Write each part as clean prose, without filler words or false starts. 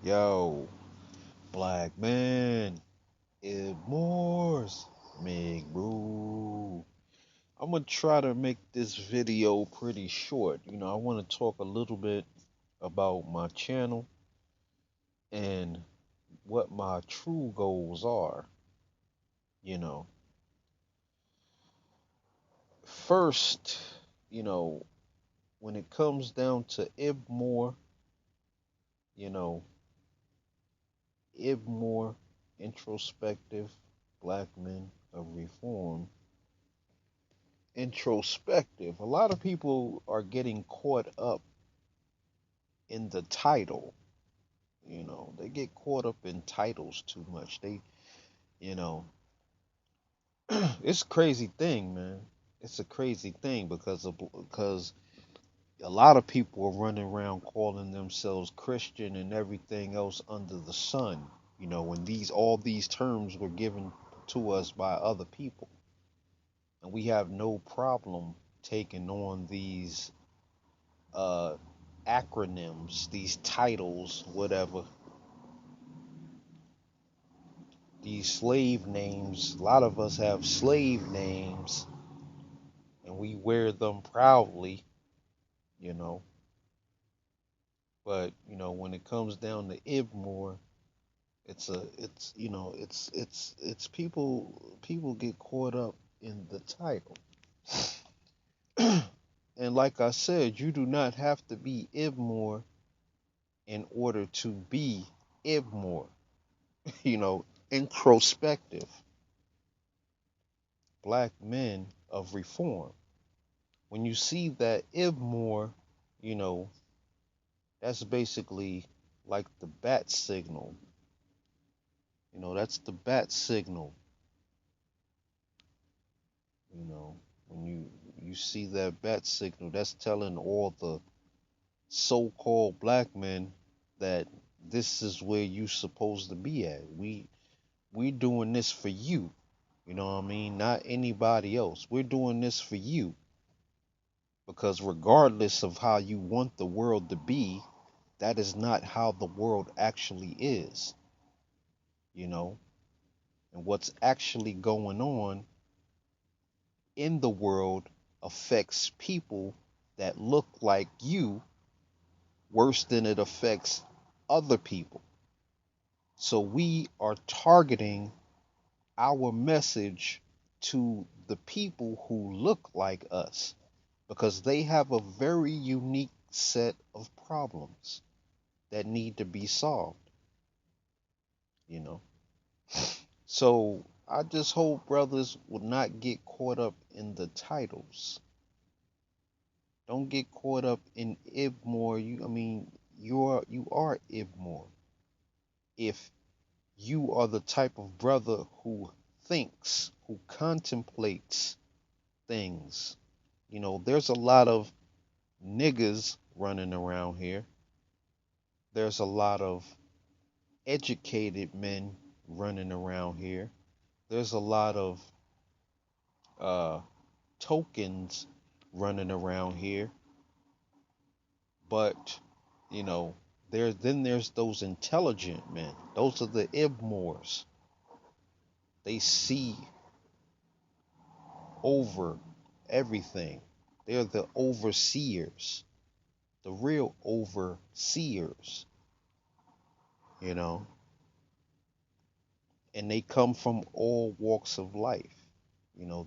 Yo, black man, Ibmor's Mig bro. I'm gonna try to make this video pretty short. I want to talk a little bit about my channel and what my true goals are. You know, first, you know, when it comes down to Ibmor, you know, Ibmor, introspective black men of reform. Introspective. A lot of people are getting caught up in the title. They get caught up in titles too much. You know, it's a crazy thing, man. It's a crazy thing because a lot of people are running around calling themselves Christian and everything else under the sun. When these all these terms were given to us by other people, and we have no problem taking on these uh acronyms, these titles, whatever, these slave names. A lot of us have slave names and we wear them proudly, you know. But, when it comes down to Ibmore, it's people get caught up in the title. And like I said, you do not have to be Ibmore in order to be Ibmore, introspective black men of reform. When you see that Ibmore, you know, that's basically like the bat signal. That's the bat signal. You know, when you see that bat signal, that's telling all the so-called black men that this is where you supposed to be at. We doing this for you. You know what I mean? Not anybody else. We're doing this for you. Because regardless of how you want the world to be, that is not how the world actually is, you know? And what's actually going on in the world affects people that look like you worse than it affects other people. So we are targeting our message to the people who look like us because they have a very unique set of problems that need to be solved, you know. So I just hope brothers will not get caught up in the titles. Don't get caught up in Ibmore. You are Ibmore if you are the type of brother who thinks, who contemplates things. There's a lot of niggas running around here. There's a lot of educated men running around here. There's a lot of uh, tokens running around here, but you know, there's those intelligent men. Those are the Ibmores. They see over everything. They're the overseers, the real overseers, you know, and they come from all walks of life. You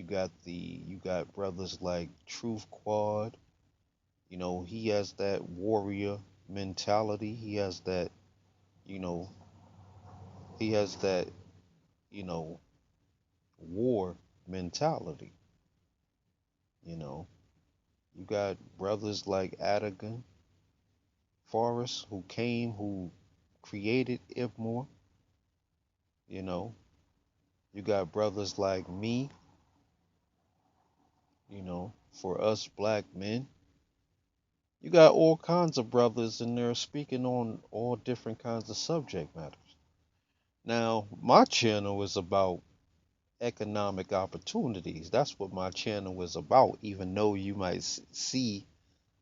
got brothers like Truth Quad. He has that warrior mentality. You know, he has that, you know, war mentality. You know, you got brothers like Adigan Forrest who created Ibmore. You know, you got brothers like me, for us black men. You got all kinds of brothers in there speaking on all different kinds of subject matters. Now, my channel is about economic opportunities. That's what my channel is about, even though you might see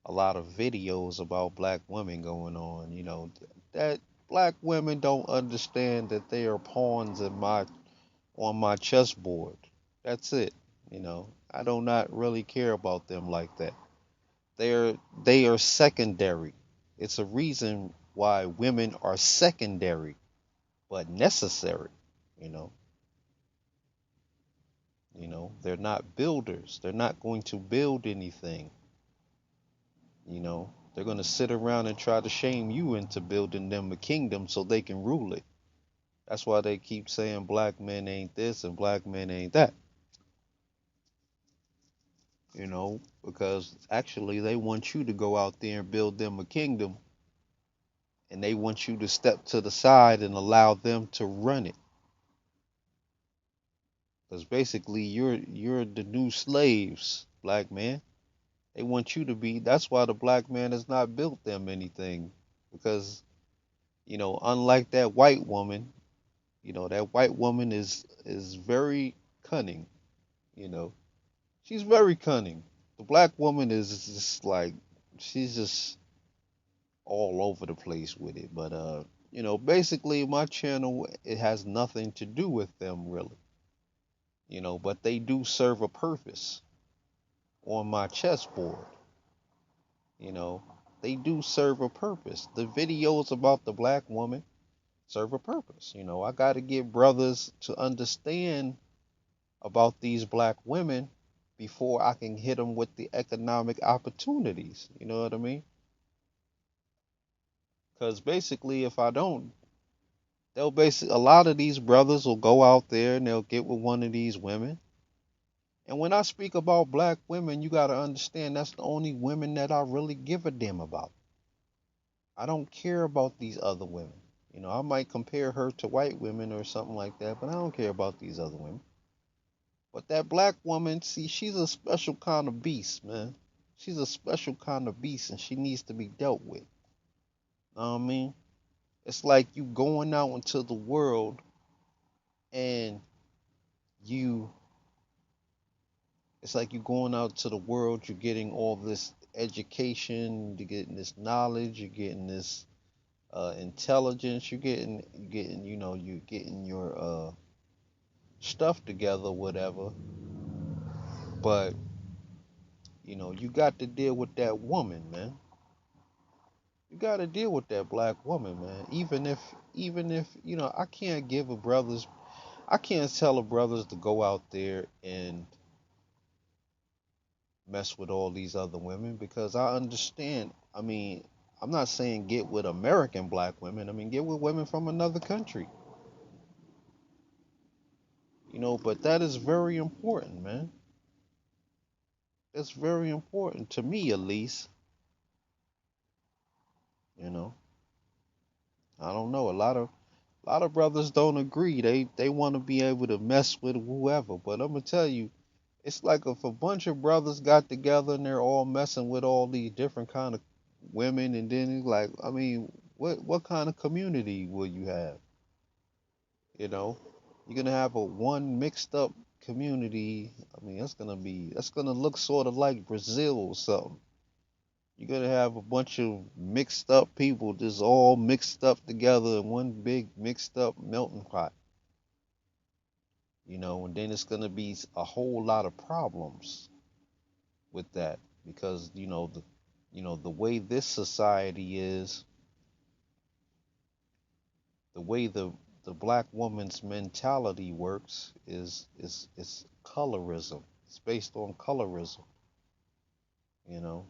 a lot of videos about black women going on. That Black women don't understand that they are pawns in my on my chessboard. That's it. I do not really care about them like that. They are secondary. It's a reason why women are secondary but necessary. You know, they're not builders. They're not going to build anything. They're going to sit around and try to shame you into building them a kingdom so they can rule it. That's why they keep saying black men ain't this and black men ain't that. Because actually they want you to go out there and build them a kingdom, and they want you to step to the side and allow them to run it. Because basically you're the new slaves, black man. They want you to be. That's why the black man has not built them anything. Because unlike that white woman, that white woman is very cunning. You know, she's very cunning. The black woman is just like she's just all over the place with it. But basically my channel, it has nothing to do with them really. But they do serve a purpose on my chessboard. You know, they do serve a purpose. The videos about the black woman serve a purpose. I got to get brothers to understand about these black women before I can hit them with the economic opportunities. You know what I mean? Because basically, if I don't, they'll basically, a lot of these brothers will go out there and they'll get with one of these women. And when I speak about black women, you got to understand that's the only women that I really give a damn about. I don't care about these other women. I might compare her to white women or something like that, but I don't care about these other women. But that black woman, see, she's a special kind of beast, man. She's a special kind of beast and she needs to be dealt with. Know what I mean? It's like you going out into the world and you it's like you going out to the world, you're getting all this education, you're getting this knowledge, you're getting this intelligence, you're getting your stuff together, whatever. But you got to deal with that woman, man. You got to deal with that black woman, man. Even if I can't I can't tell the brothers to go out there and mess with all these other women because I understand. I mean, I'm not saying get with American black women. I mean, get with women from another country. But that is very important, man. It's very important to me, at least. You know, I don't know. A lot of brothers don't agree. They want to be able to mess with whoever. But I'm gonna tell you, it's like if a bunch of brothers got together and they're all messing with all these different kind of women, and then it's like, I mean, what kind of community will you have? You know, you're gonna have a one mixed up community. I mean, that's gonna look sort of like Brazil or something. You're gonna have a bunch of mixed up people just all mixed up together in one big mixed up melting pot. And then it's gonna be a whole lot of problems with that because the way this society is, the way the black woman's mentality works is colorism. It's based on colorism. You know,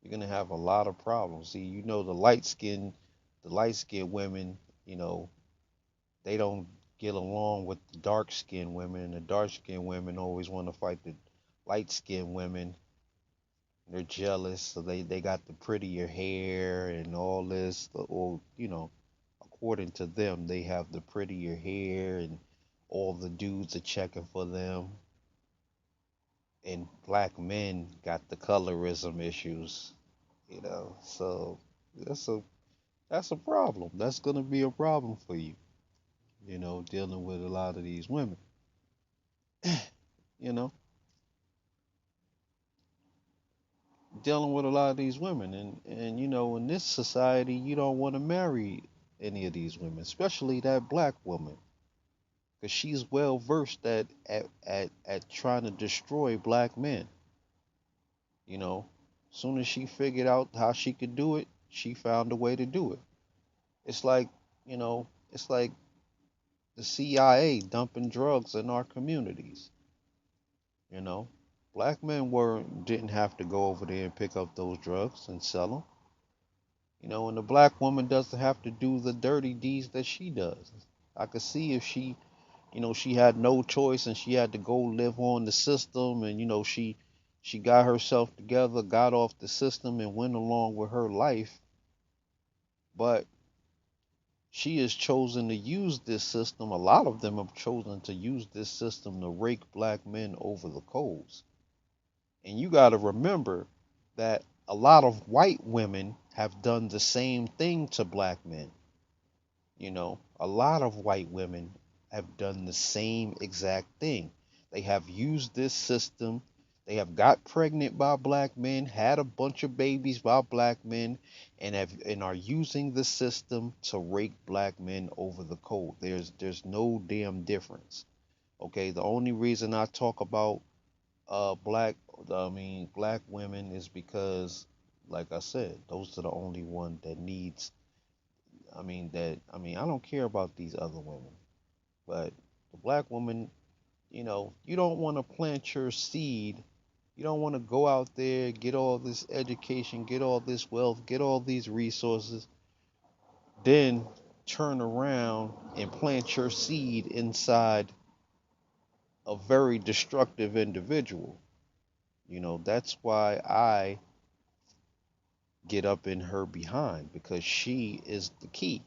you're gonna have a lot of problems. See, the light skinned women, they don't get along with the dark skinned women. The dark skinned women always want to fight the light skinned women. They're jealous, so they got the prettier hair and all this. Or according to them, they have the prettier hair, and all the dudes are checking for them. And black men got the colorism issues. So that's a that's a problem. That's gonna be a problem for you. Dealing with a lot of these women. You know, dealing with a lot of these women, and in this society, you don't want to marry. any of these women, especially that black woman, because she's well versed at trying to destroy black men. You know, as soon as she figured out how she could do it, she found a way to do it. It's like, it's like the CIA dumping drugs in our communities. You know, black men were didn't have to go over there and pick up those drugs and sell them. And the black woman doesn't have to do the dirty deeds that she does. I could see if she had no choice and she had to go live on the system, and she got herself together, got off the system and went along with her life. But she has chosen to use this system. A lot of them have chosen to use this system to rake black men over the coals. And you got to remember that a lot of white women have done the same thing to black men. A lot of white women have done the same exact thing. They have used this system. They have got pregnant by black men, had a bunch of babies by black men, and are using the system to rake black men over the coal. There's no damn difference. Okay, the only reason I talk about black black women is because, like I said, those are the only one that needs. I don't care about these other women, but the black woman, you don't want to plant your seed. You don't want to go out there, get all this education, get all this wealth, get all these resources, then turn around and plant your seed inside a very destructive individual. That's why I get up in her behind, because she is the key.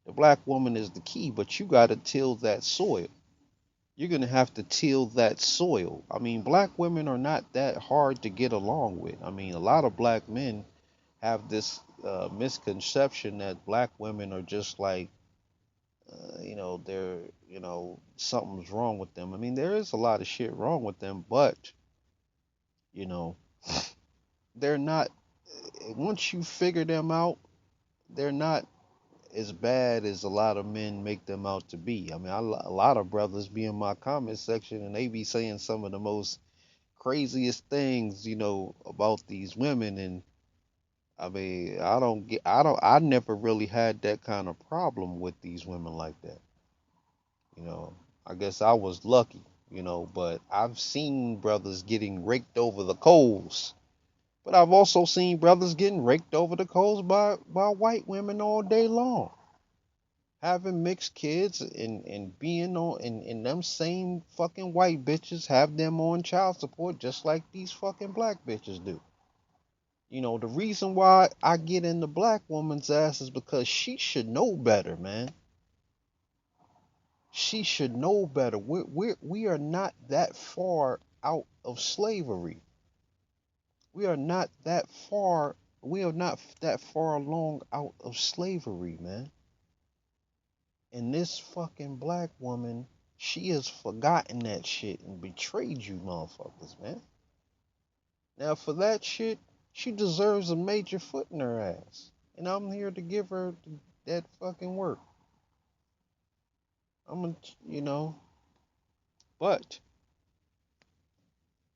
The black woman is the key, but you got to till that soil. You're going to have to till that soil. Black women are not that hard to get along with. A lot of black men have this misconception that black women are just like, they're, something's wrong with them. There is a lot of shit wrong with them, but, you know, they're not, once you figure them out, they're not as bad as a lot of men make them out to be. A lot of brothers be in my comment section and they be saying some of the most craziest things, about these women. And I never really had that kind of problem with these women like that. You know, I guess I was lucky, but I've seen brothers getting raked over the coals. But I've also seen brothers getting raked over the coals by white women all day long, having mixed kids and being on and them same fucking white bitches have them on child support just like these fucking black bitches do. The reason why I get in the black woman's ass is because she should know better, man. She should know better. We are not that far out of slavery. We are not that far. We are not that far along out of slavery, man. And this fucking black woman, she has forgotten that shit and betrayed you motherfuckers, man. Now for that shit, she deserves a major foot in her ass. And I'm here to give her that fucking work. I'm gonna, you know, but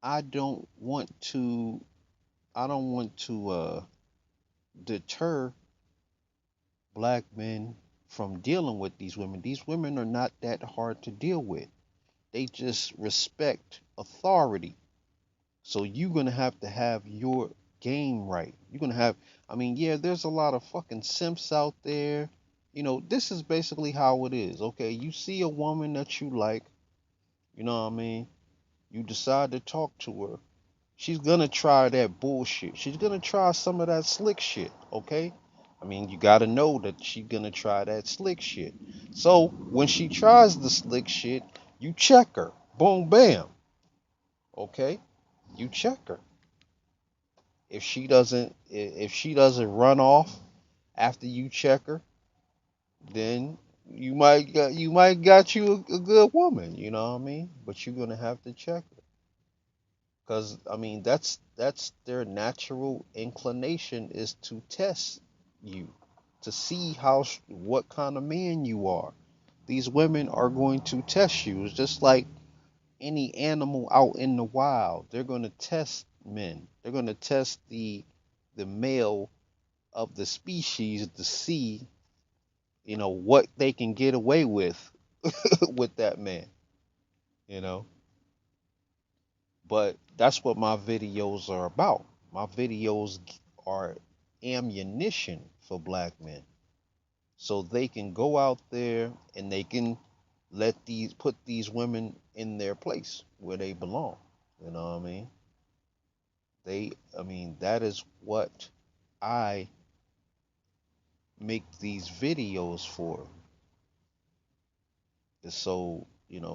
I don't want to I don't want to deter black men from dealing with these women. These women are not that hard to deal with. They just respect authority. So you're gonna have your game right. You're gonna have yeah, there's a lot of fucking simps out there. This is basically how it is. Okay, you see a woman that you like, you know what I mean? You decide to talk to her. She's gonna try that bullshit. She's gonna try some of that slick shit, okay? You gotta know that she's gonna try that slick shit. So when she tries the slick shit, you check her. Boom, bam. Okay? You check her. If she doesn't run off after you check her, then you might got you a good woman, you know what I mean? But you're gonna have to check her. Because that's their natural inclination is to test you. to see what kind of man you are. These women are going to test you. It's just like any animal out in the wild. They're going to test men. They're going to test the male of the species to see, what they can get away with with that man, you know. But that's what my videos are about. My videos are ammunition for black men. So they can go out there and they can put these women in their place where they belong. You know what I mean? That is what I make these videos for. So,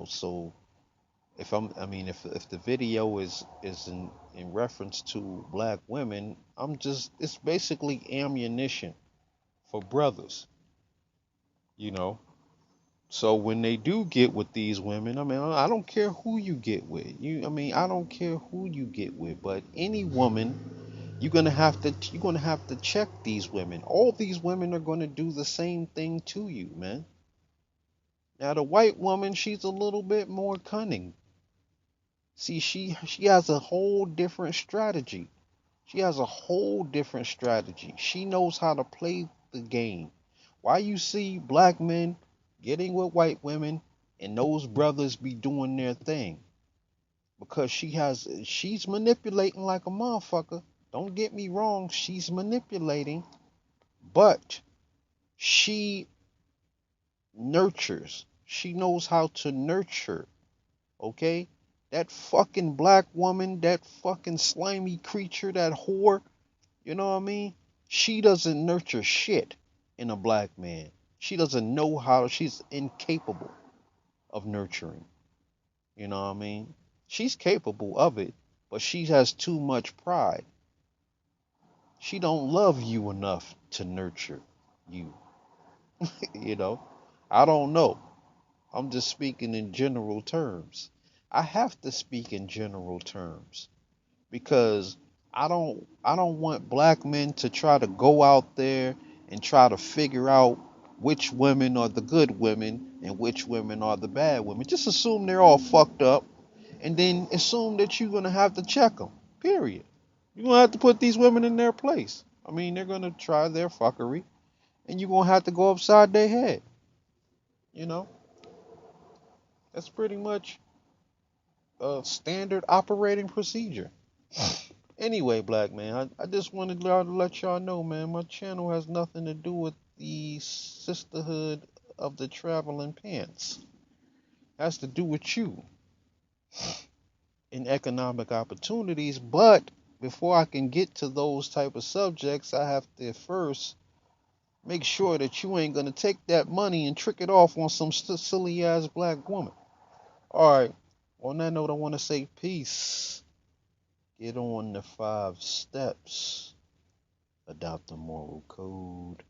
so if the video is in reference to black women, it's basically ammunition for brothers, you know. So when they do get with these women, I don't care who you get with. I don't care who you get with, but any woman, you're gonna have to check these women. All these women are gonna do the same thing to you, man. Now the white woman, she's a little bit more cunning. See, she has a whole different strategy. She has a whole different strategy. She knows how to play the game. Why you see black men getting with white women and those brothers be doing their thing? Because she's manipulating like a motherfucker. Don't get me wrong, she's manipulating, but she nurtures. She knows how to nurture, okay? That fucking black woman, that fucking slimy creature, that whore, you know what I mean? She doesn't nurture shit in a black man. She doesn't know how, she's incapable of nurturing. You know what I mean? She's capable of it, but she has too much pride. She don't love you enough to nurture you, you know? I don't know. I'm just speaking in general terms. I have to speak in general terms because I don't want black men to try to go out there and try to figure out which women are the good women and which women are the bad women. Just assume they're all fucked up and then assume that you're going to have to check them. Period. You're going to have to put these women in their place. They're going to try their fuckery and you're going to have to go upside their head. You know, that's pretty much a standard operating procedure. Anyway, black man, I just wanted to let y'all know, man, my channel has nothing to do with the sisterhood of the traveling pants. It has to do with you and economic opportunities. But before I can get to those type of subjects, I have to first make sure that you ain't gonna take that money and trick it off on some silly ass black woman. All right. On that note, I want to say peace. Get on the 5 steps. Adopt the moral code.